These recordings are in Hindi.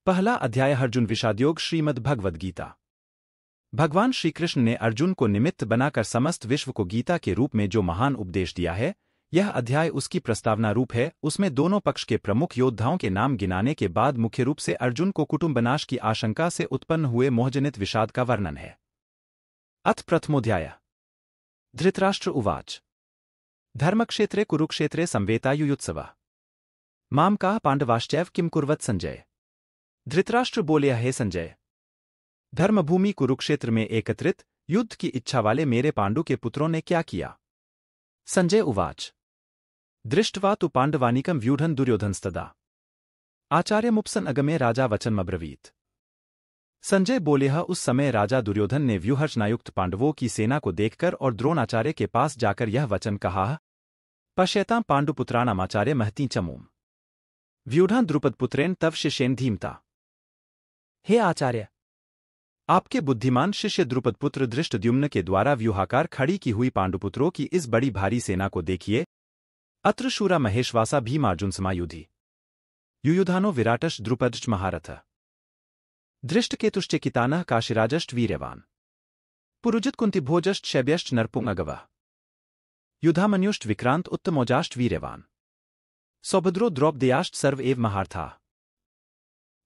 पहला अध्याय अर्जुन विषादयोग श्रीमद् भगवद गीता। भगवान श्रीकृष्ण ने अर्जुन को निमित्त बनाकर समस्त विश्व को गीता के रूप में जो महान उपदेश दिया है, यह अध्याय उसकी प्रस्तावना रूप है। उसमें दोनों पक्ष के प्रमुख योद्धाओं के नाम गिनाने के बाद मुख्य रूप से अर्जुन को कुटुंबनाश की आशंका से उत्पन्न हुए मोहजनित विषाद का वर्णन है। अथ प्रथमोऽध्यायः। धृतराष्ट्र उवाच। धर्मक्षेत्रे कुरुक्षेत्रे संवेतायुयुत्सवः। मां काः पांडवाश्चैव किं कुर्वत् संजय। धृतराष्ट्र बोले, हे संजय, धर्मभूमि कुरुक्षेत्र में एकत्रित युद्ध की इच्छा वाले मेरे पांडु के पुत्रों ने क्या किया। संजय उवाच। दृष्ट्वा तु पांडवानीकं व्यूढन् दुर्योधनस्तदा आचार्यमुपसन् अगमे राजा वचनमब्रवीत्। संजय बोले, उस समय राजा दुर्योधन ने व्यूहरचनायुक्त पांडवों की सेना को देखकर और द्रोणाचार्य के पास जाकर यह वचन कहा, पश्यतां पांडुपुत्राणामाचार्य महतीं चमूम् व्यूढान् द्रुपदपुत्रेण तव शिष्येन धीमता। हे आचार्य, आपके बुद्धिमान शिष्य द्रुपदपुत्र धृष्टद्युम्न के द्वारा व्यूहाकार खड़ी की हुई पांडुपुत्रों की इस बड़ी भारी सेना को देखिए। अत्र शूरा महेशवासा भीमार्जुन समायुधि युयुधानो विराटश्च द्रुपदश्च महारथः धृष्टकेतुश्चेकितानः काशीराजश्च वीर्यवान् पुरुजित कुन्तिभोजश्च शैब्यश्च नरपुङ्गवः युधामन्युश्च विक्रांत उत्तमौजाश्च वीर्यवान् सौभद्रो द्रौपदेयाश्च सर्व एव महारथाः।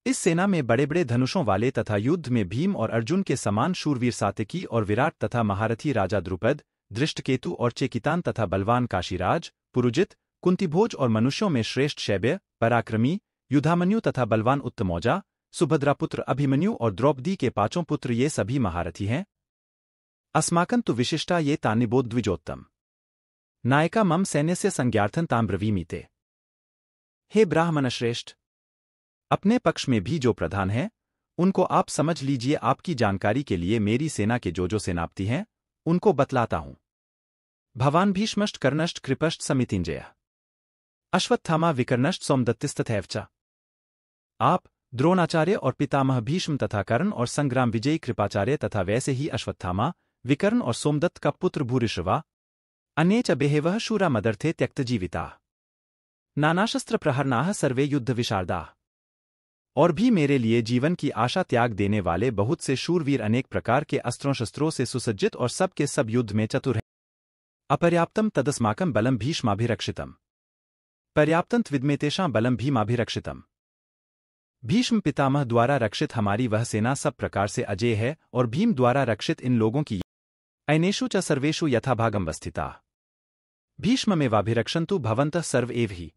इस सेना में बड़े बड़े धनुषों वाले तथा युद्ध में भीम और अर्जुन के समान शूरवीर सात्यकी और विराट तथा महारथी राजा द्रुपद, धृष्टकेतु और चेकितान तथा बलवान काशीराज, पुरुजित, कुंतीभोज और मनुष्यों में श्रेष्ठ शैब्य, पराक्रमी, युधामन्यु तथा बलवान उत्तमौजा, सुभद्रापुत्र अभिमन्यु और द्रौपदी के पांचों पुत्र ये सभी महारथी हैं। अस्माकं तु विशिष्टा ये तान्निबोध द्विजोत्तम नायका मम सैन्यस्य संज्ञार्थं तां ब्रवीमीते। हे ब्राह्मणश्रेष्ठ, अपने पक्ष में भी जो प्रधान हैं, उनको आप समझ लीजिए। आपकी जानकारी के लिए मेरी सेना के जो सेनापति हैं, उनको बतलाता हूं। भवान भीष्मश्च कर्णश्च कृपश्च समितिञ्जयः अश्वत्थामा विकर्णश्च सोमदत्तिस्तथैव च। आप, द्रोणाचार्य और पितामह भीष्म तथा कर्ण और संग्राम विजयी कृपाचार्य तथा वैसे ही अश्वत्थामा, विकर्ण और सोमदत्त का पुत्र भूरिश्रवा अन्ये च बेहवः शूरा मदर्थे त्यक्तजीविताः नानाशस्त्र प्रहरणाः सर्वे युद्ध विशारदाः। और भी मेरे लिए जीवन की आशा त्याग देने वाले बहुत से शूरवीर अनेक प्रकार के अस्त्रों शस्त्रों से सुसज्जित और सब के सब युद्ध में चतुर हैं। अपर्याप्तम तदस्माकं बलम भीष्माभिरक्षितम पर्याप्तंत विद्मेतेषां बलम भीमाभिरक्षितम। भीष्म पितामह द्वारा रक्षित हमारी वह सेना सब प्रकार से अजेय है और भीम द्वारा रक्षित इन लोगों की अनेषु च सर्वेषु यथाभागं वस्थिताः भीष्ममेवाभिरक्षन्तु भवन्तः सर्व एव हि।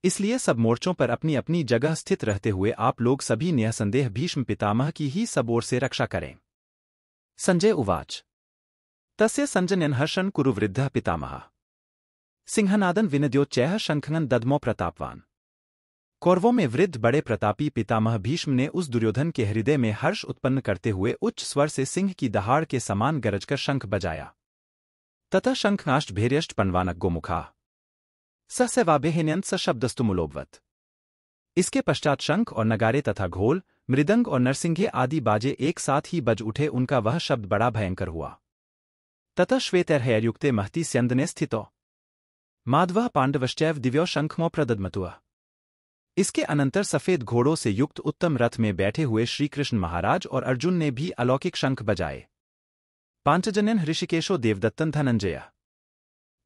इसलिए सब मोर्चों पर अपनी अपनी जगह स्थित रहते हुए आप लोग सभी निःसंदेह भीष्म पितामह की ही सब ओर से रक्षा करें। संजय उवाच। तस्य संजनयन् हर्षन् कुरु वृद्धः पितामहः सिंहनादन विनद्योच्चैः शंखं दद्मो प्रतापवान। कौरवों में वृद्ध बड़े प्रतापी पितामह भीष्म ने उस दुर्योधन के हृदय में हर्ष उत्पन्न करते हुए उच्च स्वर से सिंह की दहाड़ के समान गरजकर शंख बजाया। ततः शंखनाश्च भैर्यश्च पण्वानक गोमुखाः ससेवाभिहिन्यन्त सशब्दस्तुमुलोभवत्। इसके पश्चात शंख और नगारे तथा घोल, मृदंग और नरसिंघे आदि बाजे एक साथ ही बज उठे। उनका वह शब्द बड़ा भयंकर हुआ। ततः श्वेतैर्हैर्युक्ते महती स्यन्दने स्थितो माधवः पांडवश्चैव दिव्यो शंखमो प्रदद्मतुः। इसके अनंतर सफेद घोड़ों से युक्त उत्तम रथ में बैठे हुए श्रीकृष्ण महाराज और अर्जुन ने भी अलौकिक शंख बजाए। पांचजन्यन् ऋषिकेशो देवदत्तन् धनंजयः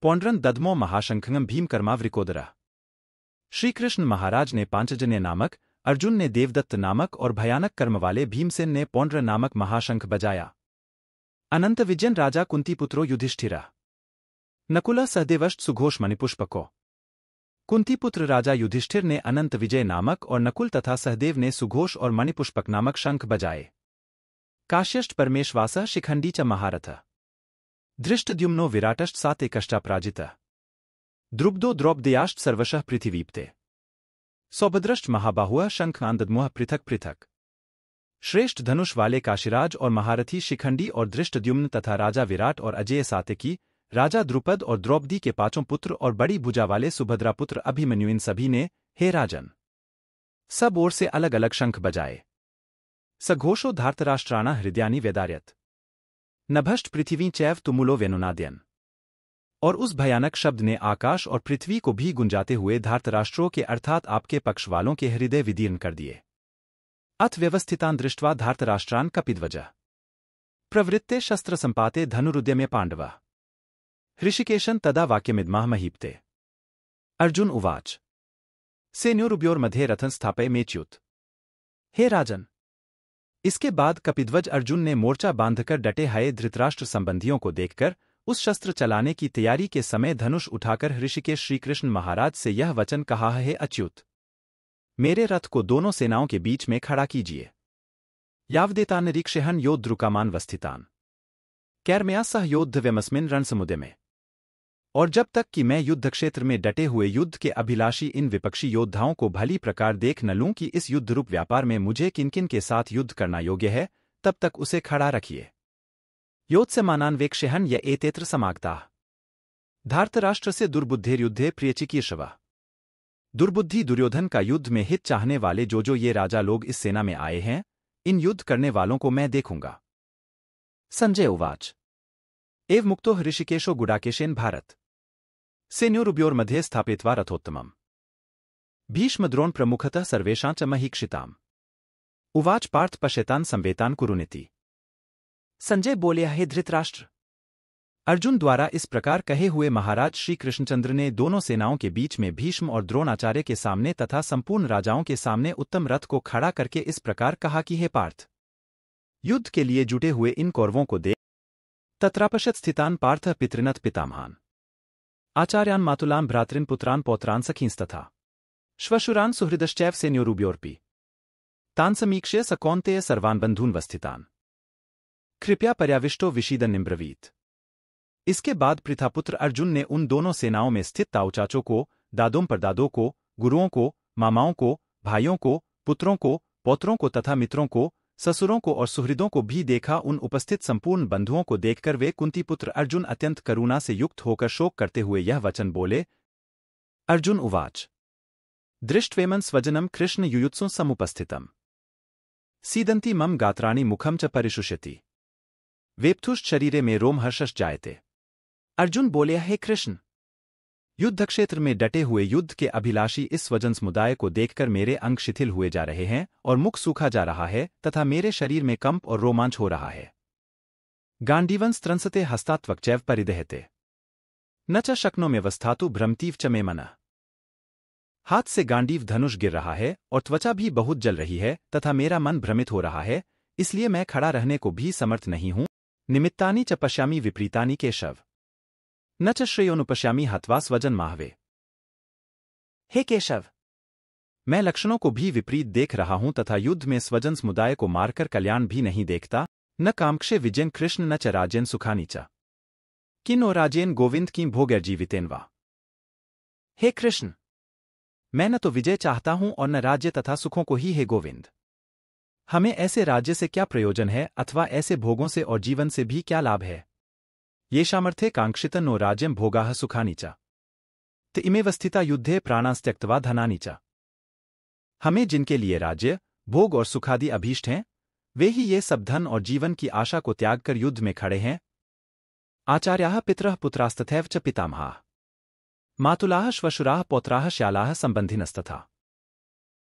पौंड्रन दद्मो महाशंखं भीमकर्मावृकोदरः। श्रीकृष्ण महाराज ने पांचजन्य नामक, अर्जुन ने देवदत्त नामक और भयानक कर्म वाले भीमसेन ने पौंड्र नामक महाशंख बजाया। अनंत विजयन राजा कुंतीपुत्रो युधिष्ठिरः नकुलः सहदेवश्च सुघोष मणिपुष्पको। कुंतीपुत्र राजा युधिष्ठिर ने अनंत विजय नामक और नकुल तथा सहदेव ने सुघोष और मणिपुष्पक नामक शंख बजाए। काश्यश्च परमेशवासः शिखंडी च महारथः धृष्टद्युम्नो विराटश्च सात्यकश्चापराजितः द्रुपदो द्रौपदेयाश्च सर्वशः पृथिवीप्ते सौभद्रश्च महाबाहुः शंखान् दद्मुः पृथक पृथक। श्रेष्ठ धनुष वाले काशीराज और महारथी शिखंडी और धृष्टद्युम्न तथा राजा विराट और अजेय सात्यकी, राजा द्रुपद और द्रौपदी के पांचों पुत्र और बड़ी भुजा वाले सुभद्रापुत्र अभिमन्यु, इन सभी ने, हे राजन, सब ओर से अलग अलग शंख बजाए। सघोषो धार्तराष्ट्राणां हृदयानि व्यदार्यत नभश्च पृथिवी चैव तुमुलो व्यनुनाद्यन्। और उस भयानक शब्द ने आकाश और पृथ्वी को भी गुंजाते हुए धार्तराष्ट्रों के अर्थात आपके पक्ष वालों के हृदय विदीर्ण कर दिए। अथ व्यवस्थितान् दृष्ट्वा धार्तराष्ट्रान् कपिध्वजः प्रवृत्ते शस्त्रसम्पाते धनुरुद्यमे पाण्डवः हृषिकेशं तदा वाक्यमिदमाह महीपते। अर्जुन उवाच सेनयोरुभयोर्मध्ये रथं स्थापयमेच्युत। हे राजन, इसके बाद कपिध्वज अर्जुन ने मोर्चा बांधकर डटे हए धृतराष्ट्र संबंधियों को देखकर उस शस्त्र चलाने की तैयारी के समय धनुष उठाकर हृषिकेश श्रीकृष्ण महाराज से यह वचन कहा, हे अच्युत, मेरे रथ को दोनों सेनाओं के बीच में खड़ा कीजिए। यावदेतान् निरीक्षेहन् योद्धृकामान् वस्थितान् कैर्मया सह योद्धव्यमस्मिन् रणसमुद्रे में। और जब तक कि मैं युद्धक्षेत्र में डटे हुए युद्ध के अभिलाषी इन विपक्षी योद्धाओं को भली प्रकार देख न लूं कि इस युद्धरूप व्यापार में मुझे किन किन के साथ युद्ध करना योग्य है, तब तक उसे खड़ा रखिए। योत्स्यमानान्वेक्षेहन् य एतेत्र समागताः धार्तराष्ट्र से दुर्बुद्धेर्युद्धे प्रियचिकीर्षवः। दुर्बुद्धि दुर्योधन का युद्ध में हित चाहने वाले जो ये राजा लोग इस सेना में आए हैं, इन युद्ध करने वालों को मैं देखूंगा। संजय उवाच एव मुक्तो हृषिकेशो गुडाकेशेन भारत सेनयोरुभयोर्मध्ये स्थापयित्वा रथोत्तमम् भीष्मद्रोण प्रमुखतः सर्वेषां च महीक्षिताम् उवाच पार्थ पश्यतान् संवेतान् कुरुनिति। संजय बोले, हे धृतराष्ट्र, अर्जुन द्वारा इस प्रकार कहे हुए महाराज श्री कृष्णचंद्र ने दोनों सेनाओं के बीच में भीष्म और द्रोणाचार्य के सामने तथा संपूर्ण राजाओं के सामने उत्तम रथ को खड़ा करके इस प्रकार कहा कि हे पार्थ, युद्ध के लिए जुटे हुए इन कौरवों को देख तत्रापश्यत् स्थितान् पार्थ पितृनथ पितामहान् आचार्यान् मातुलान् भ्रातॄन् पुत्रान् पौत्रान् सखींस्तथा श्वशुरान् सुहृदश्चैव सेनयोरुभयोरपि तान् समीक्ष्य स कौन्तेय सर्वान् बन्धून् वस्थितान् कृपया पर्याविष्टो विषीदन् निम्ब्रवीत्। इसके बाद पृथापुत्र अर्जुन ने उन दोनों सेनाओं में स्थित ताऊचाचों को, दादों परदादों को, गुरुओं को, मामाओं को, भाइयों को, पुत्रों को, पौत्रों को तथा मित्रों को, ससुरों को और सुहृदों को भी देखा। उन उपस्थित संपूर्ण बंधुओं को देखकर वे कुंतीपुत्र अर्जुन अत्यंत करुणा से युक्त होकर शोक करते हुए यह वचन बोले। अर्जुन उवाच दृष्ट्वेमं स्वजनं कृष्ण युयुत्सुं समुपस्थितम् सीदन्ति मम गात्राणि मुखं च परिशुष्यति वेप्थुश्च शरीरे में रोमहर्षश्च जायते। अर्जुन बोले, हे कृष्ण, युद्ध क्षेत्र में डटे हुए युद्ध के अभिलाषी इस स्वजन समुदाय को देखकर मेरे अंग शिथिल हुए जा रहे हैं और मुख सूखा जा रहा है तथा मेरे शरीर में कंप और रोमांच हो रहा है। गांडीवं स्त्रंसते हस्तात्वक्चैव परिदहते न च शक्नोम्यवस्थातु भ्रमतीव च मे मनः। हाथ से गांडीव धनुष गिर रहा है और त्वचा भी बहुत जल रही है तथा मेरा मन भ्रमित हो रहा है, इसलिए मैं खड़ा रहने को भी समर्थ नहीं हूं। निमित्तानि च पश्यामि विपरीतानि केशव न च श्रेयोनुपश्यामि हत्वा स्वजन माहवे। हे केशव, मैं लक्षणों को भी विपरीत देख रहा हूं तथा युद्ध में स्वजन समुदाय को मारकर कल्याण भी नहीं देखता। न कामक्षे विजयन कृष्ण न च राजेन सुखानि च किन्नो राजेन गोविंद की भोगैर्जीवितेन वा। हे कृष्ण, मैं न तो विजय चाहता हूं और न राज्य तथा सुखों को ही। हे गोविंद, हमें ऐसे राज्य से क्या प्रयोजन है अथवा ऐसे भोगों से और जीवन से भी क्या लाभ है। ये सामर्थ्य कांक्षितं नो राज्यं भोगाः सुखानि च त इमेव स्थिता युद्धे प्राणास्त्यक्त्वा धनानि च। हमें जिनके लिए राज्य, भोग और सुखादि अभीष्ट हैं, वे ही ये सब धन और जीवन की आशा को त्याग कर युद्ध में खड़े हैं। आचार्याः पितरः पुत्रास्तथैव च पितामहाः मातुलाः श्वशुराः पौत्राः श्यालाः संबंधिनस्तथा।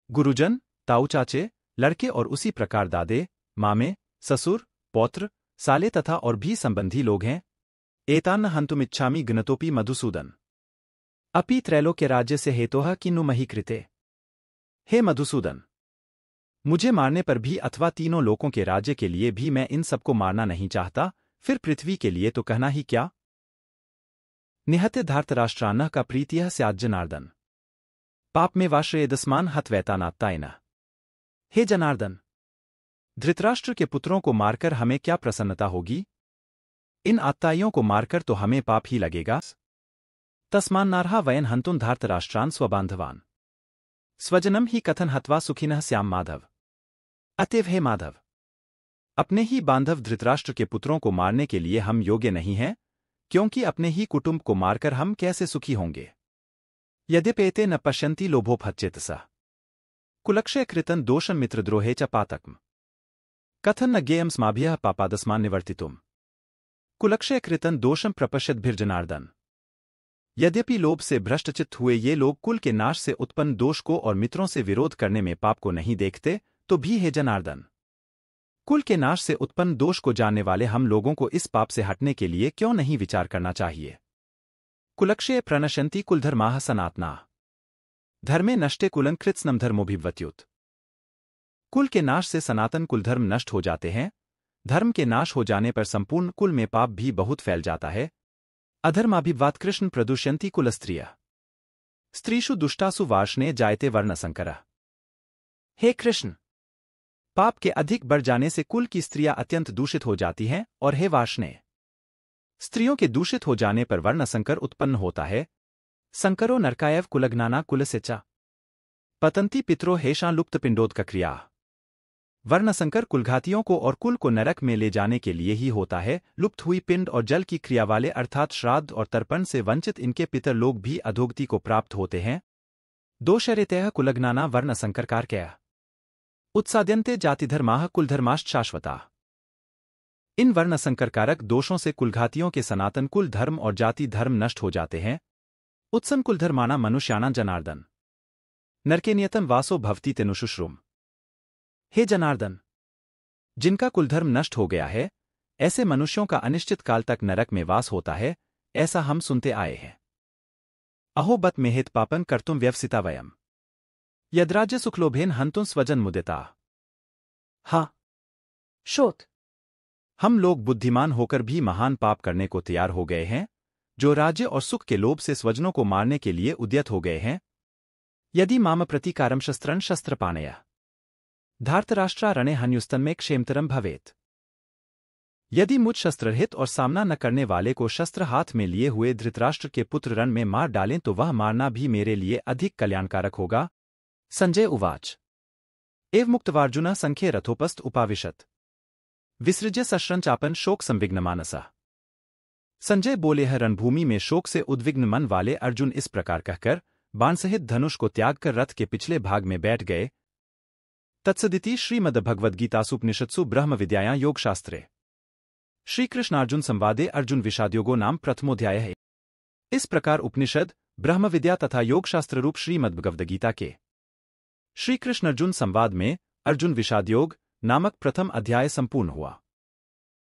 गुरुजन, ताऊ चाचे, लड़के और उसी प्रकार दादे, मामे, ससुर, पौत्र, साले तथा और भी संबंधी लोग हैं। एतान्न हन्तुमिच्छामि घ्नतोपि मधुसूदन अपि त्रैलोक्य राज्य से हेतोः किन्नु मही कृते। हे मधुसूदन, मुझे मारने पर भी अथवा तीनों लोकों के राज्य के लिए भी मैं इन सबको मारना नहीं चाहता, फिर पृथ्वी के लिए तो कहना ही क्या। निहत्य धार्तराष्ट्रान्नः का प्रीतियः स्यात् जनार्दन पाप में वाश्रयेदस्मान् हत्वैतानात्तायनः। हे जनार्दन, धृतराष्ट्र के पुत्रों को मारकर हमें क्या प्रसन्नता होगी। इन आत्ताइयों को मारकर तो हमें पाप ही लगेगा। तस्मान्नार्हा वयं हन्तुं धार्तराष्ट्रान् स्वबान्धवान् स्वजनम ही कथन हत्वा सुखिनः स्याम माधव। अतएव हे माधव, अपने ही बांधव धृतराष्ट्र के पुत्रों को मारने के लिए हम योग्य नहीं हैं, क्योंकि अपने ही कुटुंब को मारकर हम कैसे सुखी होंगे। यद्यपेते न पश्यन्ति लोभोपहच्चेतसः कुलक्षय कृतं दोषं मित्रद्रोहे च पातकम् कथन न ज्ञेयं स्माभिः पापादस्मान् निवर्तितुम् कुलक्षय कृतं दोषं प्रपश्यद्भिर्जनार्दन। यद्यपि लोभ से भ्रष्टचित्त हुए ये लोग कुल के नाश से उत्पन्न दोष को और मित्रों से विरोध करने में पाप को नहीं देखते, तो भी हे जनार्दन। कुल के नाश से उत्पन्न दोष को जानने वाले हम लोगों को इस पाप से हटने के लिए क्यों नहीं विचार करना चाहिए। कुलक्षये प्रणश्यन्ति कुलधर्माः सनातनाः धर्मे नष्टे कुलं कृत्स्नं धर्मोऽभिव्यत्युत। कुल के नाश से सनातन कुलधर्म नष्ट हो जाते हैं। धर्म के नाश हो जाने पर संपूर्ण कुल में पाप भी बहुत फैल जाता है। अधर्माभिवात कृष्ण प्रदुष्यन्ति कुलस्त्रियः स्त्रीषु दुष्टासु वार्ष्णे जायते वर्णसंकरः। हे कृष्ण, पाप के अधिक बढ़ जाने से कुल की स्त्रियां अत्यंत दूषित हो जाती हैं, और हे वार्ष्णे, स्त्रियों के दूषित हो जाने पर वर्णसंकर उत्पन्न होता है। संकरो नरकायव कुलग्नाना कुलसेचा पतंती पितरो हेषां लुप्तपिंडोदकक्रिया। वर्णसंकर कुलघातियों को और कुल को नरक में ले जाने के लिए ही होता है। लुप्त हुई पिंड और जल की क्रिया वाले अर्थात श्राद्ध और तर्पण से वंचित इनके पितर लोग भी अधोगति को प्राप्त होते हैं। दोषरितयः कुलग्नाना वर्णसंकरकारकयः उत्साद्यन्ते जातिधर्माः कुलधर्माश्च शाश्वताः। इन वर्णसंकरकारक दोषों से कुलघातियों के सनातन कुल धर्म और जाति धर्म नष्ट हो जाते हैं। उत्सन्न कुलधर्माणा मनुष्याणां जनार्दन नरके नियतं वासो भवति तेनुशुश्रुम। हे जनार्दन, जिनका कुलधर्म नष्ट हो गया है, ऐसे मनुष्यों का अनिश्चित काल तक नरक में वास होता है, ऐसा हम सुनते आए हैं। अहो बत मेहेत पापं कर्तुं व्यवसिता वयम् यद्राज्य सुखलोभेन हन्तुं स्वजन मुदिता। हाँ शोत, हम लोग बुद्धिमान होकर भी महान पाप करने को तैयार हो गए हैं, जो राज्य और सुख के लोभ से स्वजनों को मारने के लिए उद्यत हो गए हैं। यदि माम प्रतिकारम शस्त्रं शस्त्रपाणयः धार्तराष्ट्रारणे हन्युस्तन्मे क्षेमतरम भवेत्। यदि मुझ शस्त्ररहित और सामना न करने वाले को शस्त्र हाथ में लिए हुए धृतराष्ट्र के पुत्र रण में मार डालें तो वह मारना भी मेरे लिए अधिक कल्याणकारक होगा। संजय उवाच एव मुक्तवार्जुनः संख्ये रथोपस्थ उपाविशत् विसृज्य सश्रंचापन शोक संविघ्नमानसः। संजय बोले हैं, रणभूमि में शोक से उद्विग्न मन वाले अर्जुन इस प्रकार कहकर बाण सहित धनुष को त्याग कर रथ के पिछले भाग में बैठ गए। तत्सदिति श्रीमद्भगवद्गीतासूपनिषत्सु ब्रह्म विद्यायां योगशास्त्रे श्रीकृष्णार्जुन संवादे अर्जुन विषादयोगो नाम प्रथमोध्याय है। इस प्रकार उपनिषद, ब्रह्म विद्या तथा योगशास्त्र रूप श्रीमद्भगवद्गीता के श्रीकृष्ण अर्जुन संवाद में अर्जुन विषादयोग नामक प्रथम अध्याय संपूर्ण हुआ।